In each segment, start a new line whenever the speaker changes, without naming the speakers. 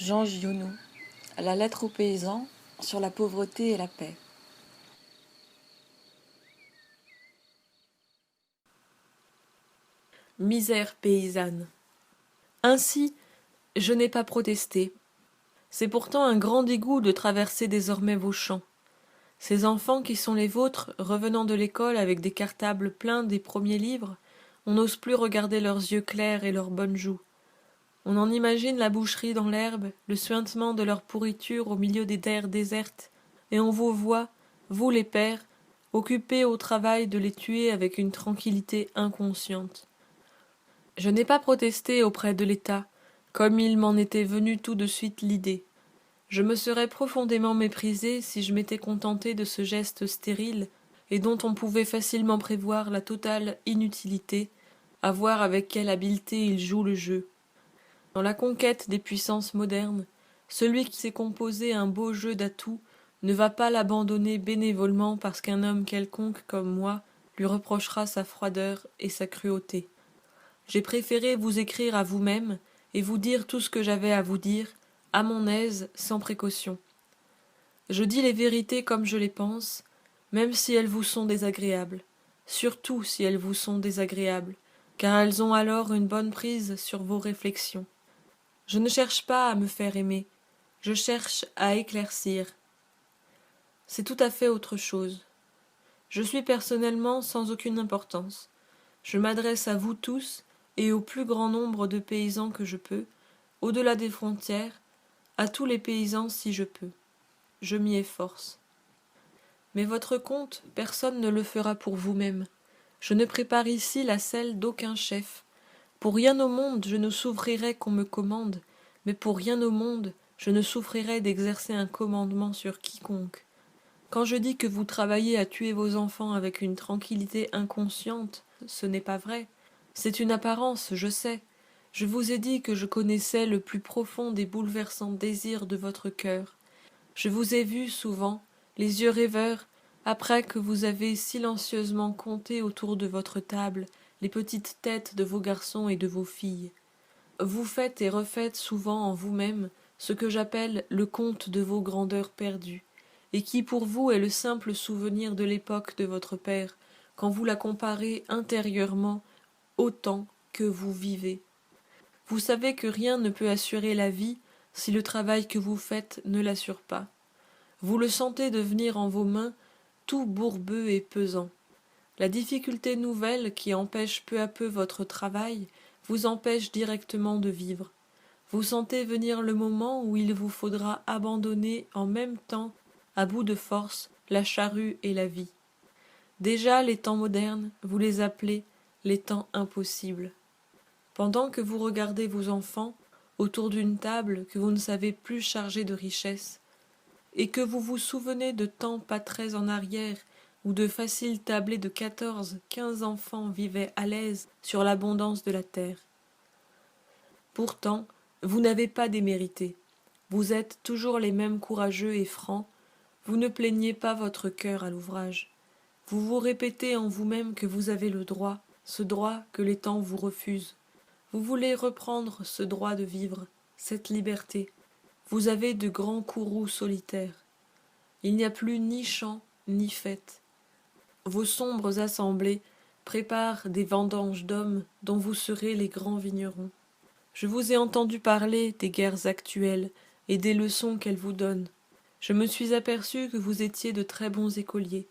Jean Giono, la lettre aux paysans sur la pauvreté et la paix.
Misère paysanne. Ainsi, je n'ai pas protesté. C'est pourtant un grand dégoût de traverser désormais vos champs. Ces enfants qui sont les vôtres, revenant de l'école avec des cartables pleins des premiers livres, on n'ose plus regarder leurs yeux clairs et leurs bonnes joues. On en imagine la boucherie dans l'herbe, le suintement de leur pourriture au milieu des terres désertes, et on vous voit, vous les pères, occupés au travail de les tuer avec une tranquillité inconsciente. Je n'ai pas protesté auprès de l'État, comme il m'en était venu tout de suite l'idée. Je me serais profondément méprisé si je m'étais contenté de ce geste stérile, et dont on pouvait facilement prévoir la totale inutilité, à voir avec quelle habileté il joue le jeu. Dans la conquête des puissances modernes, celui qui s'est composé un beau jeu d'atouts ne va pas l'abandonner bénévolement parce qu'un homme quelconque comme moi lui reprochera sa froideur et sa cruauté. J'ai préféré vous écrire à vous-même et vous dire tout ce que j'avais à vous dire, à mon aise, sans précaution. Je dis les vérités comme je les pense, même si elles vous sont désagréables, surtout si elles vous sont désagréables, car elles ont alors une bonne prise sur vos réflexions. Je ne cherche pas à me faire aimer, je cherche à éclaircir. C'est tout à fait autre chose. Je suis personnellement sans aucune importance. Je m'adresse à vous tous et au plus grand nombre de paysans que je peux, au-delà des frontières, à tous les paysans si je peux. Je m'y efforce. Mais votre compte, personne ne le fera pour vous-même. Je ne prépare ici la selle d'aucun chef. Pour rien au monde je ne souffrirai qu'on me commande, mais pour rien au monde je ne souffrirai d'exercer un commandement sur quiconque. Quand je dis que vous travaillez à tuer vos enfants avec une tranquillité inconsciente, ce n'est pas vrai. C'est une apparence, je sais. Je vous ai dit que je connaissais le plus profond des bouleversants désirs de votre cœur. Je vous ai vu souvent, les yeux rêveurs, après que vous avez silencieusement compté autour de votre table les petites têtes de vos garçons et de vos filles. Vous faites et refaites souvent en vous-même ce que j'appelle le compte de vos grandeurs perdues, et qui pour vous est le simple souvenir de l'époque de votre père, quand vous la comparez intérieurement au temps que vous vivez. Vous savez que rien ne peut assurer la vie si le travail que vous faites ne l'assure pas. Vous le sentez devenir en vos mains tout bourbeux et pesant. La difficulté nouvelle qui empêche peu à peu votre travail vous empêche directement de vivre. Vous sentez venir le moment où il vous faudra abandonner en même temps, à bout de force, la charrue et la vie. Déjà les temps modernes, vous les appelez les temps impossibles. Pendant que vous regardez vos enfants autour d'une table que vous ne savez plus charger de richesses, et que vous vous souvenez de temps pas très en arrière où de faciles tablées de 14, 15 enfants vivaient à l'aise sur l'abondance de la terre. Pourtant, vous n'avez pas démérité. Vous êtes toujours les mêmes courageux et francs, vous ne plaignez pas votre cœur à l'ouvrage. Vous vous répétez en vous-même que vous avez le droit, ce droit que les temps vous refusent. Vous voulez reprendre ce droit de vivre, cette liberté. Vous avez de grands courroux solitaires. Il n'y a plus ni chant, ni fête. Vos sombres assemblées préparent des vendanges d'hommes dont vous serez les grands vignerons. Je vous ai entendu parler des guerres actuelles et des leçons qu'elles vous donnent. Je me suis aperçu que vous étiez de très bons écoliers.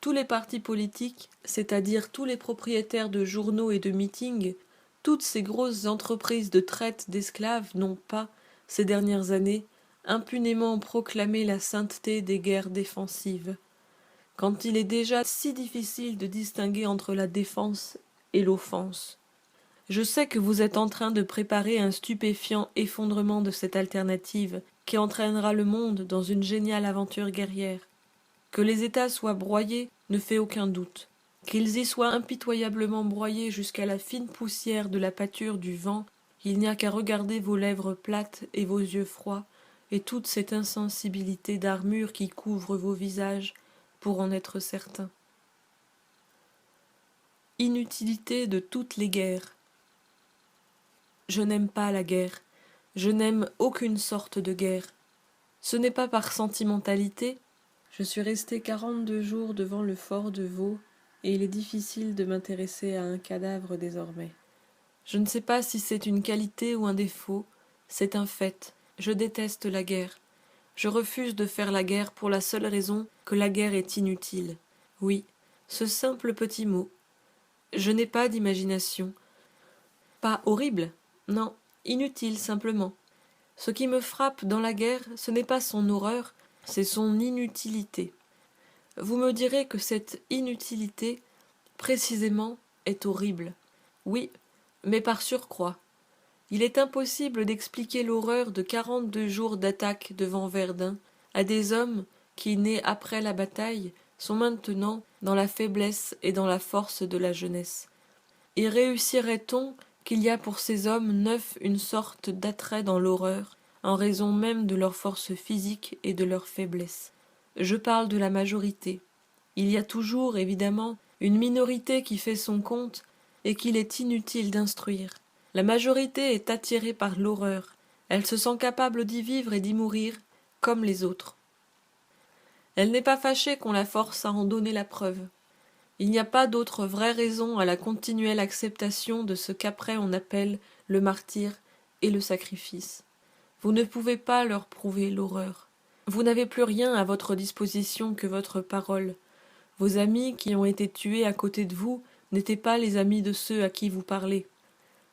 Tous les partis politiques, c'est-à-dire tous les propriétaires de journaux et de meetings, toutes ces grosses entreprises de traite d'esclaves n'ont pas, ces dernières années, impunément proclamé la sainteté des guerres défensives. Quand il est déjà si difficile de distinguer entre la défense et l'offense. Je sais que vous êtes en train de préparer un stupéfiant effondrement de cette alternative qui entraînera le monde dans une géniale aventure guerrière. Que les États soient broyés ne fait aucun doute. Qu'ils y soient impitoyablement broyés jusqu'à la fine poussière de la pâture du vent, il n'y a qu'à regarder vos lèvres plates et vos yeux froids, et toute cette insensibilité d'armure qui couvre vos visages, pour en être certain. Inutilité de toutes les guerres. Je n'aime pas la guerre. Je n'aime aucune sorte de guerre. Ce n'est pas par sentimentalité. Je suis resté 42 jours devant le fort de Vaux, et il est difficile de m'intéresser à un cadavre désormais. Je ne sais pas si c'est une qualité ou un défaut, c'est un fait. Je déteste la guerre. Je refuse de faire la guerre pour la seule raison que la guerre est inutile. Oui, ce simple petit mot. Je n'ai pas d'imagination. Pas horrible, non, inutile simplement. Ce qui me frappe dans la guerre, ce n'est pas son horreur, c'est son inutilité. Vous me direz que cette inutilité, précisément, est horrible. Oui, mais par surcroît. Il est impossible d'expliquer l'horreur de 42 jours d'attaque devant Verdun à des hommes qui, nés après la bataille, sont maintenant dans la faiblesse et dans la force de la jeunesse. Et réussirait-on qu'il y a pour ces hommes neufs une sorte d'attrait dans l'horreur, en raison même de leur force physique et de leur faiblesse. Je parle de la majorité. Il y a toujours, évidemment, une minorité qui fait son compte et qu'il est inutile d'instruire. La majorité est attirée par l'horreur. Elle se sent capable d'y vivre et d'y mourir, comme les autres. Elle n'est pas fâchée qu'on la force à en donner la preuve. Il n'y a pas d'autre vraie raison à la continuelle acceptation de ce qu'après on appelle le martyre et le sacrifice. Vous ne pouvez pas leur prouver l'horreur. Vous n'avez plus rien à votre disposition que votre parole. Vos amis qui ont été tués à côté de vous n'étaient pas les amis de ceux à qui vous parlez.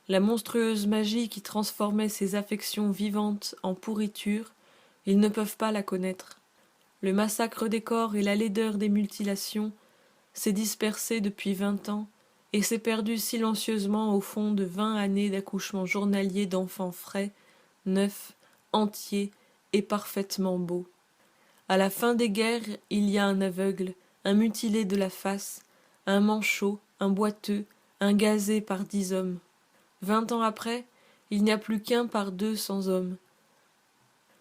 La monstrueuse magie qui transformait ces affections vivantes en pourriture, ils ne peuvent pas la connaître. Le massacre des corps et la laideur des mutilations s'est dispersé depuis 20 ans et s'est perdu silencieusement au fond de 20 années d'accouchement journalier d'enfants frais, neufs, entiers et parfaitement beaux. À la fin des guerres, il y a un aveugle, un mutilé de la face, un manchot, un boiteux, un gazé par 10 hommes. 20 ans après, il n'y a plus qu'un par 200 hommes.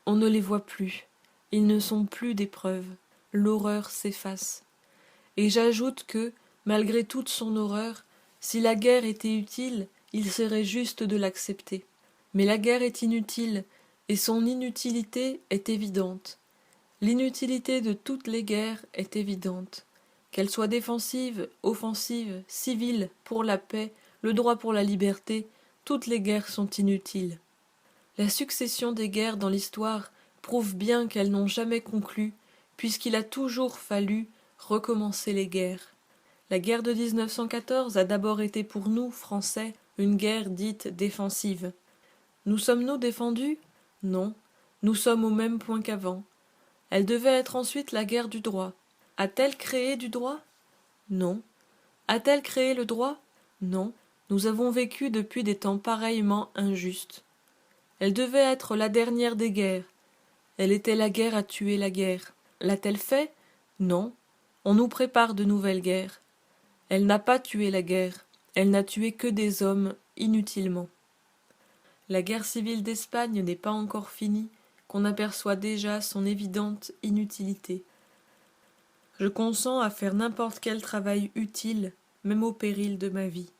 On ne les voit plus, ils ne sont plus des preuves, l'horreur s'efface. Et j'ajoute que, malgré toute son horreur, si la guerre était utile, il serait juste de l'accepter. Mais la guerre est inutile, et son inutilité est évidente. L'inutilité de toutes les guerres est évidente. Qu'elles soient défensives, offensives, civiles, pour la paix, le droit pour la liberté, toutes les guerres sont inutiles. La succession des guerres dans l'histoire prouve bien qu'elles n'ont jamais conclu, puisqu'il a toujours fallu recommencer les guerres. La guerre de 1914 a d'abord été pour nous, Français, une guerre dite défensive. Nous sommes-nous défendus? Non, nous sommes au même point qu'avant. Elle devait être ensuite la guerre du droit. A-t-elle créé du droit? Non. A-t-elle créé le droit? Non. Nous avons vécu depuis des temps pareillement injustes. Elle devait être la dernière des guerres. Elle était la guerre à tuer la guerre. L'a-t-elle fait? Non. On nous prépare de nouvelles guerres. Elle n'a pas tué la guerre. Elle n'a tué que des hommes inutilement. La guerre civile d'Espagne n'est pas encore finie, qu'on aperçoit déjà son évidente inutilité. Je consens à faire n'importe quel travail utile, même au péril de ma vie.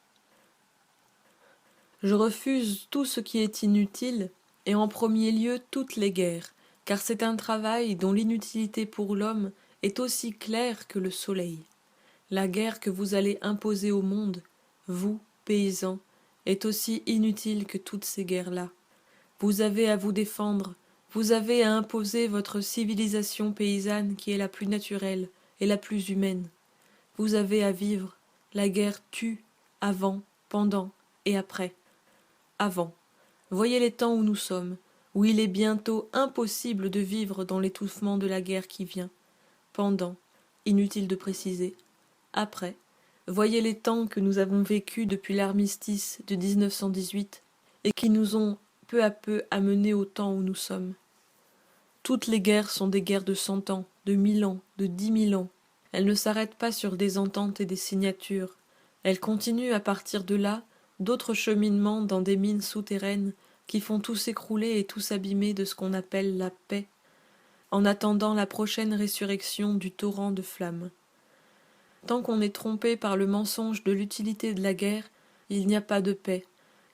Je refuse tout ce qui est inutile, et en premier lieu toutes les guerres, car c'est un travail dont l'inutilité pour l'homme est aussi claire que le soleil. La guerre que vous allez imposer au monde, vous, paysans, est aussi inutile que toutes ces guerres-là. Vous avez à vous défendre, vous avez à imposer votre civilisation paysanne qui est la plus naturelle et la plus humaine. Vous avez à vivre, la guerre tue, avant, pendant et après. Avant. Voyez les temps où nous sommes, où il est bientôt impossible de vivre dans l'étouffement de la guerre qui vient. Pendant. Inutile de préciser. Après. Voyez les temps que nous avons vécus depuis l'armistice de 1918 et qui nous ont peu à peu amenés au temps où nous sommes. Toutes les guerres sont des guerres de 100 ans, de 1000 ans, de 10 000 ans. Elles ne s'arrêtent pas sur des ententes et des signatures. Elles continuent à partir de là d'autres cheminements dans des mines souterraines qui font tout s'écrouler et tout s'abîmer de ce qu'on appelle la paix, en attendant la prochaine résurrection du torrent de flammes. Tant qu'on est trompé par le mensonge de l'utilité de la guerre, il n'y a pas de paix.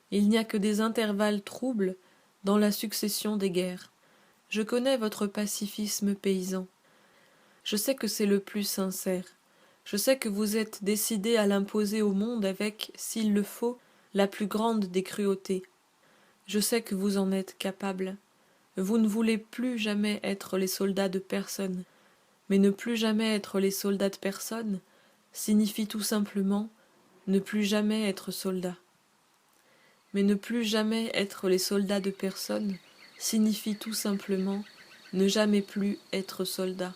Il n'y a que des intervalles troubles, dans la succession des guerres. Je connais votre pacifisme paysan. Je sais que c'est le plus sincère. Je sais que vous êtes décidé à l'imposer au monde avec, s'il le faut, la plus grande des cruautés. Je sais que vous en êtes capable. Vous ne voulez plus jamais être les soldats de personne. Mais ne plus jamais être les soldats de personne signifie tout simplement ne plus jamais être soldat. Mais ne plus jamais être les soldats de personne signifie tout simplement ne jamais plus être soldat.